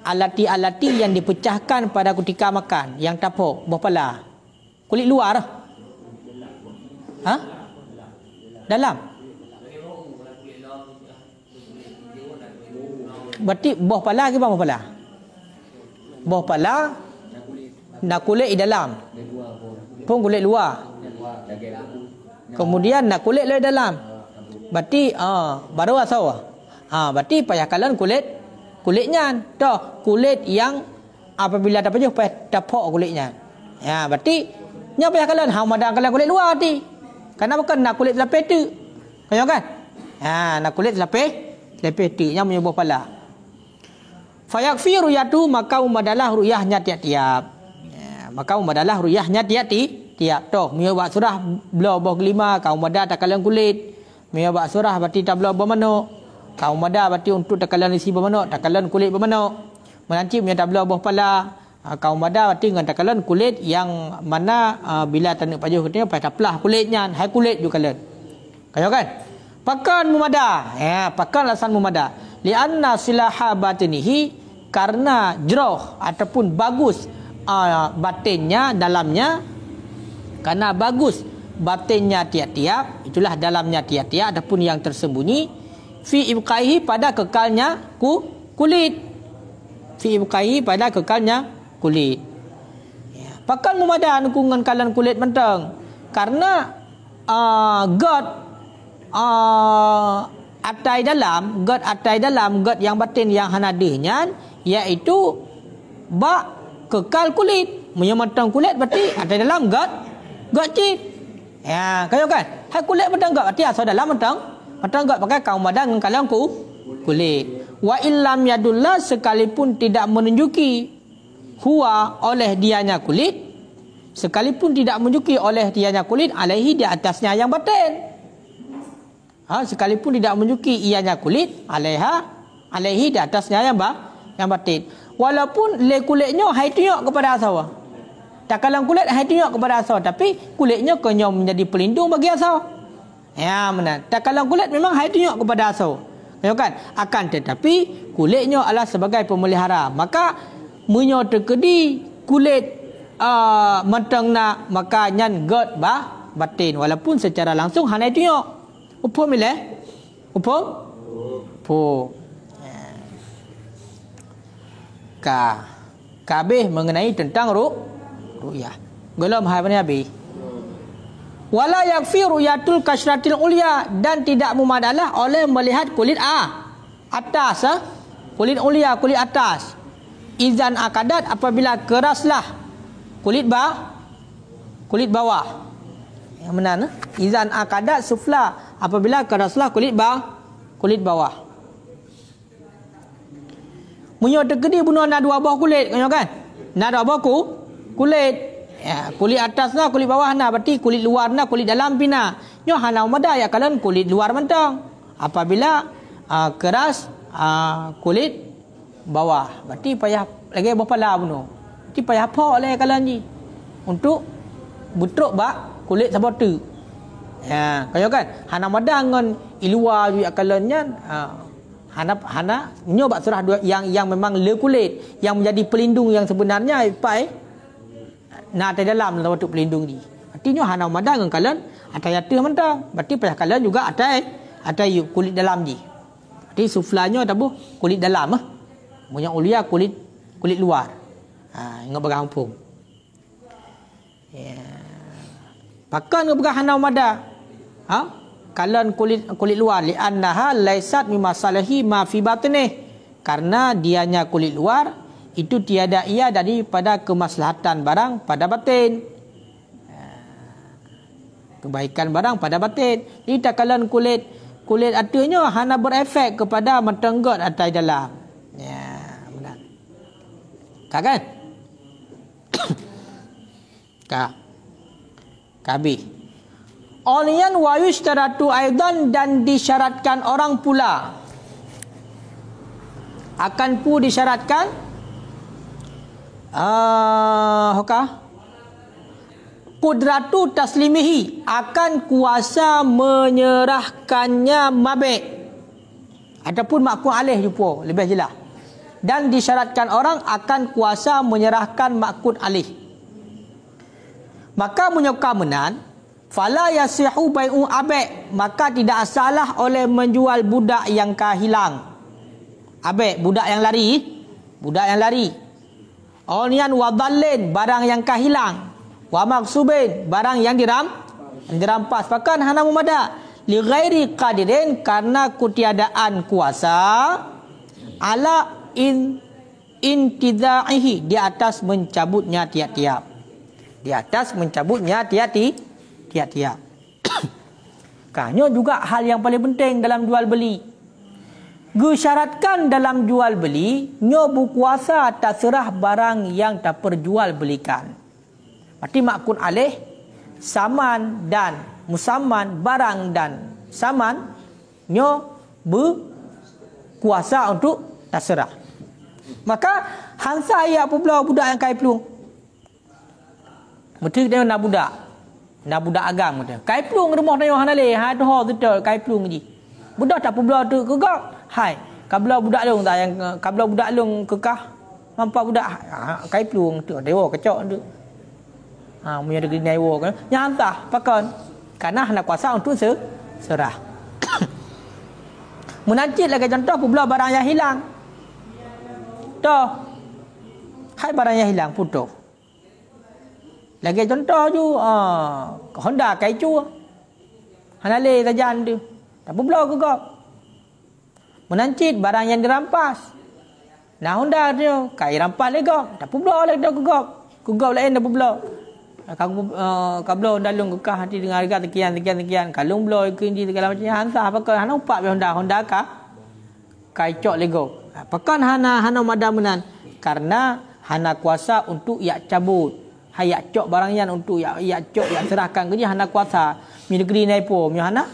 Alati yang dipecahkan pada ketika makan, yang tapuk buah pala. Kulit luar. Dalam. Berarti buah pala ke buah pala? Buah pala nak kulit di dalam pun kulit luar kemudian nak kulit di dalam berarti baru asal berarti payah kalian kulitnya toh kulit yang apabila dapat payah tapok kulitnya ya berarti nya payah kalian madang kalian kulit luar berarti karena bukan nak kulit lapis tu kaya kan nak kulit lapis tu yang menyebut pala fayakfi ruyatu maka umadalah ruyahnya tiap-tiap maka umadalah ruyahnya tiap toh mia buat surah belau boh kelima kaum madah takalan kulit mia buat surah berarti tak belau bermanuk kaum madah berarti untuk takalan isi bermanuk takalan kulit bermanuk menanti mia tak belau boh pala kaum madah berarti dengan takalan kulit yang mana bila tanuk pajuh katanya pada pelah kulitnya hai kulit juga kalian kaya kan pakan mumadah pakan lasan mumadah lianna silaha batinihi, karena jroh ataupun bagus batinnya, dalamnya, karena bagus batinnya tiap-tiap, itulah dalamnya tiap-tiap, adapun yang tersembunyi fi ibqaihi, pada kekalnya kulit, fi ibqaihi, pada kekalnya kulit. Pakan memadan kungan kalan kulit mentang, karena god atai dalam, god yang batin yang hanadihnya, iaitu bak kekal kulit, menyematang kulit berarti atai dalam god cip. Ya, kau kan? Hai kulit mentang god berarti asal dalam mentang god, pakai kau madan dengan kalan kulit. Wa illam yadullah, sekalipun tidak menunjuki huwa oleh dianya kulit, sekalipun tidak menunjuki oleh dianya kulit, alaihi, di atasnya yang batin. Sekalipun tidak menunjuki ianya kulit, alaihi, di atasnya yang batin. Walaupun le kulitnya hai tunjuk kepada asal. Tak kalang kulit hai tunjuk kepada asal, tapi kulitnya kena menjadi pelindung bagi asal. Ya, benar. Tak kalang kulit memang hai tunjuk kepada asal. Kan? Akan tetapi kulitnya adalah sebagai pemelihara. Maka menyo terkedi kulit mentang nak, maka nyan god batin, walaupun secara langsung hanai tunjuk. Upo mileh? Upo? Kabeh mengenai tentang ru'yah. Golom hai mana habis? Wala yakfi ru'yatul kasyratil ulya, dan tidak memadalah oleh melihat kulit atas, kulit ulya, kulit atas. Izan akadat, apabila keraslah kulit bawah. Yang benar, izan akadat sufla, apabila keraslah kulit bawah. Munyo terkedi bunuh nak dua buah kulit, kan? Nak dua buah kulit. Ya, kulit atas na, kulit bawah na, berarti kulit luar na, kulit dalam pina. Nyo hanau mada ya kalian kulit luar mentang. Apabila keras kulit bawah, berarti payah lagi berpala bunuh. Berarti payah apa oleh kalian ni untuk butruk bak kulit seperti. Ya, kaya kan? Hanau mada ngon iluar juga kalian nya. Hana nyo bak surah dua yang memang le kulit, yang menjadi pelindung yang sebenarnya nak atas dalam lah untuk pelindung ni. Artinya hanau madang dengan kalian atas yata mentang. Berarti payah kalian juga atas kulit dalam ni. Berarti suflanya ada kulit dalam Punya ulia kulit luar. Ingat bergampung. Ya. Pakan ke berah hanau mada. Kalian kulit luar li'annaha laisat mimasalahi ma fi batinih. Karena dianya kulit luar itu tiada ia daripada kemaslahatan barang pada batin. Kebaikan barang pada batin. Jadi tak kalian kulit artinya hanya berefek kepada mentenggot atas dalam. Ya, benar. Kan? Kabi. Olian wa yushtaratu aidan, dan disyaratkan orang pula. Akan disyaratkan kudratu taslimihi, akan kuasa menyerahkannya mabek ataupun makul alih jumpa lebih jelas. Dan disyaratkan orang akan kuasa menyerahkan makul alih. Maka menyokamenan fala yasihu bai'u abek, maka tidak salah oleh menjual budak yang kahilang. Abek, budak yang lari. Onian wadallin, barang yang kahilang. Wa maksubin, barang yang dirampas. Bahkan hana memada li ghairi qadirin, karena ketiadaan kuasa ala intidaihi, di atas mencabutnya tiap-tiap. Kanyo juga hal yang paling penting dalam jual beli. Gesyaratkan dalam jual beli, nyo berkuasa terserah barang yang tak perjual belikan. Berarti makun alih, saman dan musaman, barang dan saman, nyo berkuasa untuk terserah. Maka hansa ia pula budak yang kai pelung. Betul dia nak budak agam kata. Kai pelung rumah dia hanale, ha tu ha tu kai pelung ji. Budak tak pula tu gegak. Hai, kabla budak long tak yang kabla budak long kekah nampak budak kai pluang tu dewa kecok tu. Punya degree dewa kan. Yang hantar pakon. Karena hendak kuasa untuk serah. Munajid lagi contoh pula barang yang hilang. Toh. Hai barang yang hilang putus. Lagi contoh ju Honda kai chu. Hanale tajan tu. Tak pula gugap. Menancit barang yang dirampas. Nah Honda dia kai rampas legok. Tak pula lagi dah gugap. Gugap lain dah pula. Kablo dalung kekah hati dengan harga sekian. Kalung blow kunci segala macam hantar pakai hana upak Honda kai cok lego. Pakan hana madamenan karena hana kuasa untuk yak cabut. Hayak cok barang yan untuk yak cok yak serahkan ke dia hana kuasa. Mi negeri nai po mi hana.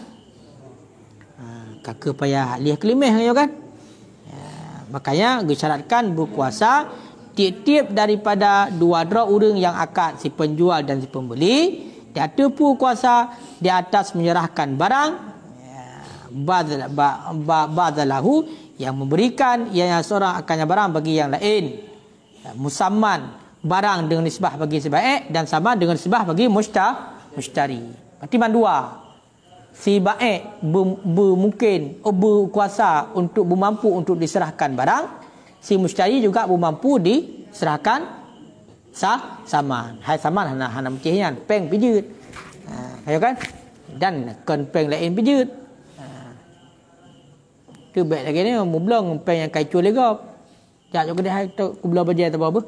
Kakak payah liah kelimeh yo kan. Makanya disyaratkan berkuasa tiap-tiap daripada dua drop orang yang akad si penjual dan si pembeli dia tepu kuasa di atas menyerahkan barang badalahu yang memberikan ianya seorang akannya barang bagi yang lain musamman barang dengan nisbah bagi si baik dan sama dengan nisbah bagi mushtari. Berarti mandua si baik mungkin berkuasa untuk bermampu untuk diserahkan barang. Si mushtari juga bermampu diserahkan saman. Hai saman hana mecihian peng pijut. Ayo kan? Dan kon peng lain pijut. Tu baik lagi ni mublong peng yang kai cul legop. Jak juga dia hai tu kubla baja tu apa?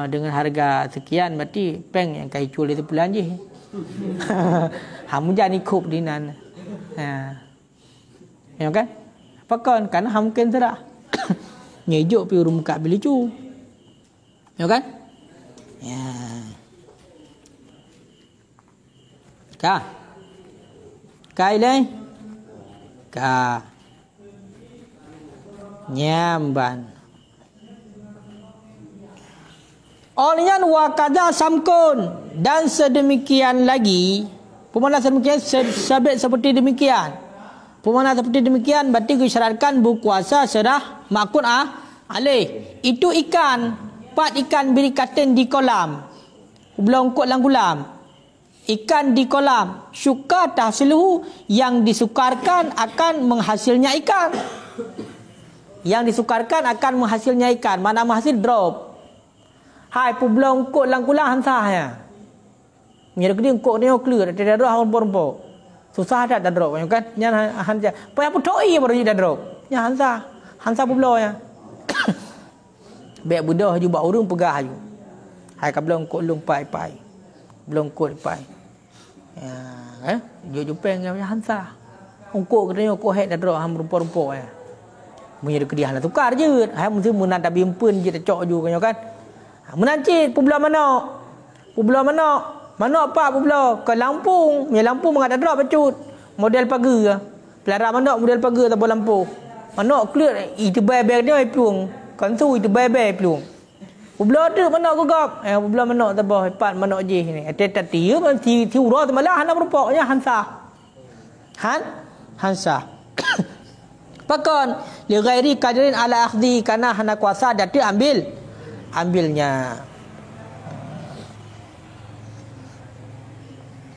Dengan harga sekian berarti peng yang kai cul itu pulan je. Ham jadi kup dinan. Ayo kan? Pakon kan ham mungkin serah. Nyejuk pi urung muka beli cu. Ya kan? Ya. Ka. Kai le. Ka. Nyamban. Olehnya wakada samkun dan sedemikian lagi. Pemanah sedemikian sabit seperti demikian. Pemanah seperti demikian berarti disyaratkan berkuasa serah makun alih. Itu ikan, pat ikan birikatin di kolam. Belum kot lang gulam. Ikan di kolam, syuka tahsiluhu yang disukarkan akan menghasilnya ikan. Yang disukarkan akan menghasilnya ikan. Mana menghasil drop. Hai pu belum kot lang gulam hansah ya. Nyere gede kot ni clear tidak ada hang porpo. Susah ada drop kan? Nya hansa. Payah putoi baru ada drop. Nya hansa pula ya. Baik budah ju bak urung pegah ju. Hai ka belum kok lung pai. Belum kok pai. Ya, ju peng nya hansa. Ongkok katanya kok hek dah drop ham rupa-rupa ya. Munyi de kediah nak tukar je. Hai mesti mun ada bimpen je tak cok ju kan. Menancit pula mana? Pula mana? Mana apa pula ke Lampung? Ya Lampung mengada drop pecut. Model pagar. Pelara mana model pagar tak Lampung. Mana clear itu bebek dia pluang. Kan tu itu bebek pluang. Pula tu mana gugap? Pula mana tak bah pat mana je ni. Tetat dia man ti urah tu malah hana rupanya hansa. Hansa. Pakon li ghairi qadirin ala akhdhi kana hana kuasa dati ambilnya.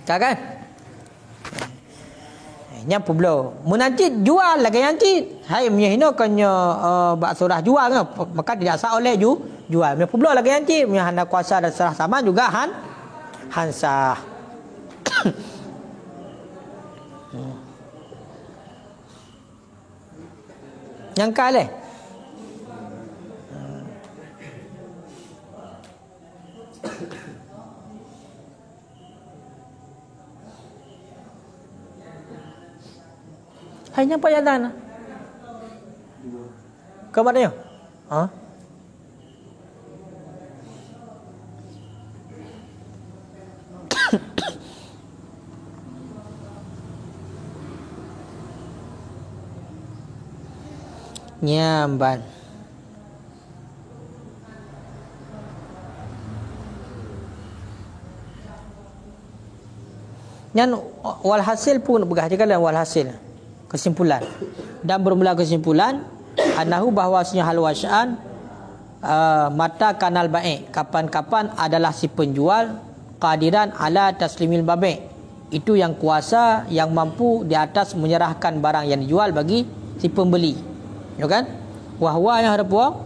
Kan? Nya pula. Munancit jual lagi yancit. Hai menyehino kanyo bak surah jual kan. Maka tidak sah oleh jual. Nya pula lagi yancit. Nya hana kuasa dan serah sama juga hansah. Yang kale. Hanya payah dana. Ke mana yo? Nyamban. Nyan walhasil pun begah je kalau walhasil. Kesimpulan. Dan bermula kesimpulan anahu bahwasanya hal wasya'an mata kanal bai', kapan-kapan adalah si penjual qadiran ala taslimil babi', itu yang kuasa yang mampu di atas menyerahkan barang yang dijual bagi si pembeli, ya kan? Wahwa yang ada puang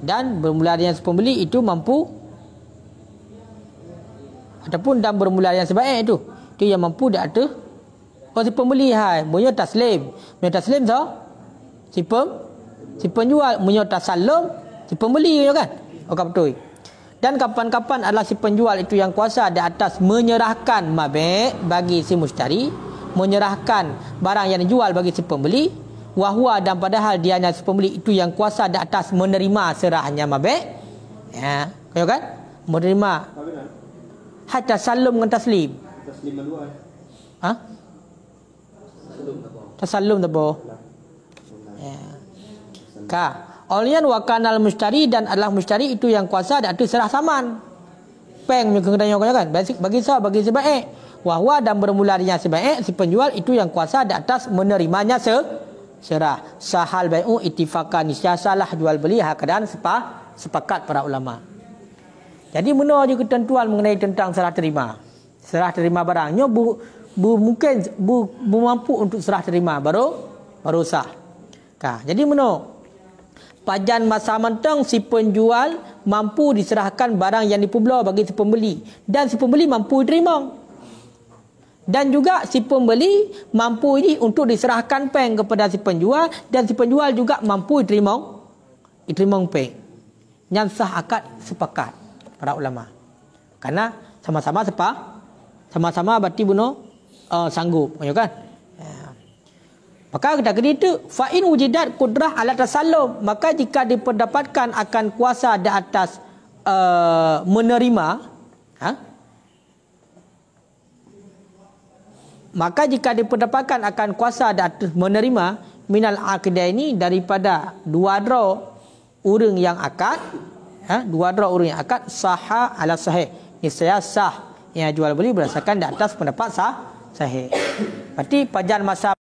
dan bermula dengan si pembeli itu mampu, ataupun dan bermula dengan sebaik itu yang mampu di atas si pembeli hai punya taslim so si penjual punya tasalum si pembeli, ya kan? Okey, betul. Dan kapan-kapan adalah si penjual itu yang kuasa di atas menyerahkan mabi' bagi si mustari, menyerahkan barang yang dijual bagi si pembeli, wahwa dan padahal dianya si pembeli itu yang kuasa di atas menerima serahnya mabi', ya kan? Menerima hatta salum dengan taslim. Taslim dua. Ha? Tasallum tak apa. Ya. Ka. Olian wa kanal mustari dan adalah mustari itu yang kuasa di atas serah saman. Peng punya kedai kan? Bagi sebaik. Wahwa dan bermula dengan sebaik si penjual itu yang kuasa di atas menerimanya serah. Sahal bai'u ittifaqan, nisyasalah jual beli keadaan sepakat para ulama. Jadi mana je ketentuan mengenai tentang serah terima. Serah terima barangnya mungkin mampu untuk serah terima baru sah. Jadi mana pajan masa mentang si penjual mampu diserahkan barang yang dipublik bagi si pembeli dan si pembeli mampu terima. Dan juga si pembeli mampu ini untuk diserahkan peng kepada si penjual dan si penjual juga mampu diterima peng. Yang sah akad sepakat para ulama. Karena sama-sama berarti sanggup, ya kan? Maka kita kata itu fa in wujidat qudrah ala tasallum, maka jika diperdapatkan akan kuasa di atas menerima, maka jika diperdapatkan akan kuasa di atas menerima minal aqidaini daripada dua dra urang yang akad, dua dra urang yang akad, sahha ala sahih, niscaya sah yang jual beli berdasarkan di atas pendapat sahih. Berarti pajan masa